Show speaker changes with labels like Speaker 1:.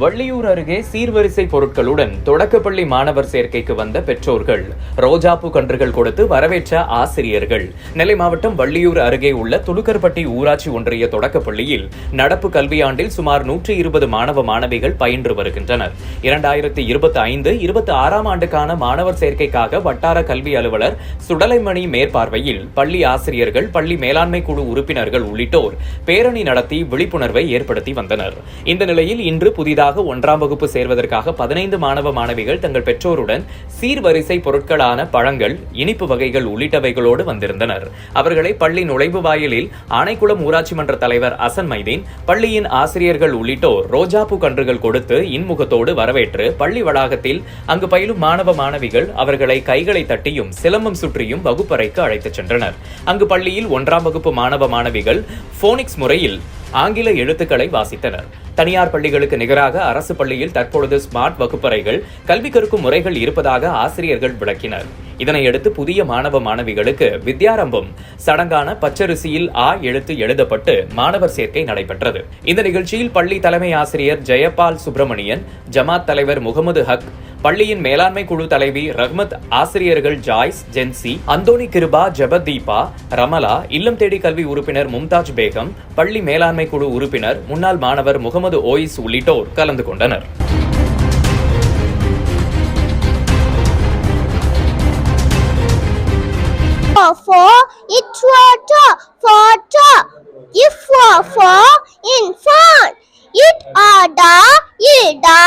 Speaker 1: வள்ளியூர் அருகே சீர்வரிசை பொருட்களுடன் தொடக்கப்பள்ளி மாணவர் சேர்க்கைக்கு வந்த பெற்றோர்கள், ரோஜாப்பூ கன்றுகள் கொடுத்து வரவேற்ற ஆசிரியர்கள். நெல்லை மாவட்டம் வள்ளியூர் அருகே உள்ள துலுக்கர்பட்டி ஊராட்சி ஒன்றிய தொடக்கப்பள்ளியில் நடப்பு கல்வியாண்டில் சுமார் 120 மாணவ மாணவிகள் பயின்று வருகின்றனர். 2025-26 ஆண்டுக்கான மாணவர் சேர்க்கைக்காக வட்டார கல்வி அலுவலர் சுடலைமணி மேற்பார்வையில் பள்ளி ஆசிரியர்கள், பள்ளி மேலாண்மை குழு உறுப்பினர்கள் உள்ளிட்டோர் பேரணி நடத்தி விழிப்புணர்வை ஏற்படுத்தி வந்தனர். இந்த நிலையில் இன்று புதிதாக 1ஆம் வகுப்பு சேர்வதற்காக 15 மாணவ மாணவிகள் தங்கள் பெற்றோருடன் சீர்வரிசை பொருட்களான பழங்கள், இனிப்பு வகைகள் உள்ளிட்டவைகளோடு வந்திருந்தனர். அவர்களை பள்ளி நுழைவு வாயிலில் ஆனைக்குளம் ஊராட்சி மன்ற தலைவர் அசன் மைதீன், பள்ளியின் ஆசிரியர்கள் உள்ளிட்டோர் ரோஜாப்பூ கன்றுகள் கொடுத்து இன்முகத்தோடு வரவேற்று பள்ளி வளாகத்தில் அங்கு பயிலும் மாணவ மாணவிகள் அவர்களை கைகளை தட்டியும் சிலம்பம் சுற்றியும் வகுப்பறைக்கு அழைத்துச் சென்றனர். அங்கு பள்ளியில் 1ஆம் வகுப்பு மாணவ மாணவிகள் போனிக்ஸ் முறையில் ஆங்கில எழுத்துக்களை வாசித்தனர். தனியார் பள்ளிகளுக்கு நிகராக அரசு பள்ளியில் தற்பொழுது ஸ்மார்ட் வகுப்பறைகள், கல்வி கற்கும் முறைகள் இருப்பதாக ஆசிரியர்கள் விளக்கினர். இதனையடுத்து புதிய மாணவ மாணவிகளுக்கு வித்யாரம்பம் சடங்கான பச்சரிசியில் ஆ எழுத்து எழுதப்பட்டு மாணவர் சேர்க்கை நடைபெற்றது. இந்த நிகழ்ச்சியில் பள்ளி தலைமை ஆசிரியர் ஜெயபால் சுப்பிரமணியன், ஜமாத் தலைவர் முகமது ஹக், பள்ளியின் மேலாண்மை குழு தலைவி ரஹ்மத், ஆசிரியர்கள் ஜாய்ஸ், ஜென்சி, அந்தோனி கிருபா, ஜெபதீபா, ரமலா, இல்லம் தேடி கல்வி உறுப்பினர் மும்தாஜ் பேகம், பள்ளி மேலாண்மை குழு உறுப்பினர் முன்னாள் மாணவர் முகமது ஓயிஸ் உள்ளிட்டோர் கலந்து கொண்டனர்.
Speaker 2: If for infant, it ada, ida,